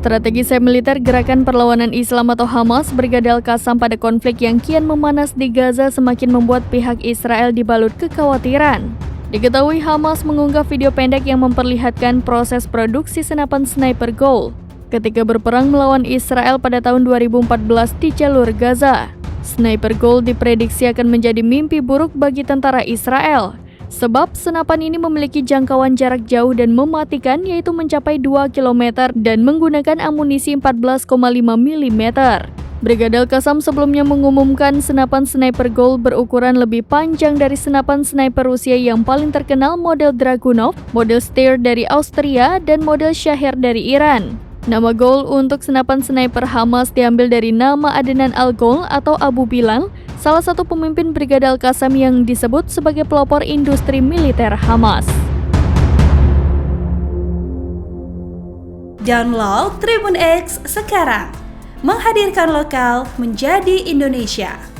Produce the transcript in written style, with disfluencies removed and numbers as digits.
Strategi sayap militer Gerakan Perlawanan Islam atau Hamas Brigade Al-Qassam pada konflik yang kian memanas di Gaza semakin membuat pihak Israel dibalut kekhawatiran. Diketahui Hamas mengunggah video pendek yang memperlihatkan proses produksi senapan sniper Goal ketika berperang melawan Israel pada tahun 2014 di jalur Gaza. Sniper Goal diprediksi akan menjadi mimpi buruk bagi tentara Israel, sebab senapan ini memiliki jangkauan jarak jauh dan mematikan, yaitu mencapai 2 km dan menggunakan amunisi 14,5 mm. Brigade Al-Qassam sebelumnya mengumumkan senapan sniper Goal berukuran lebih panjang dari senapan sniper Rusia yang paling terkenal model Dragunov, model Steyr dari Austria, dan model Shaher dari Iran. Nama Goal untuk senapan sniper Hamas diambil dari nama Adnan Al-Goal atau Abu Bilal, salah satu pemimpin Brigade Al-Qassam yang disebut sebagai pelopor industri militer Hamas. Download Tribun X sekarang, menghadirkan lokal menjadi Indonesia.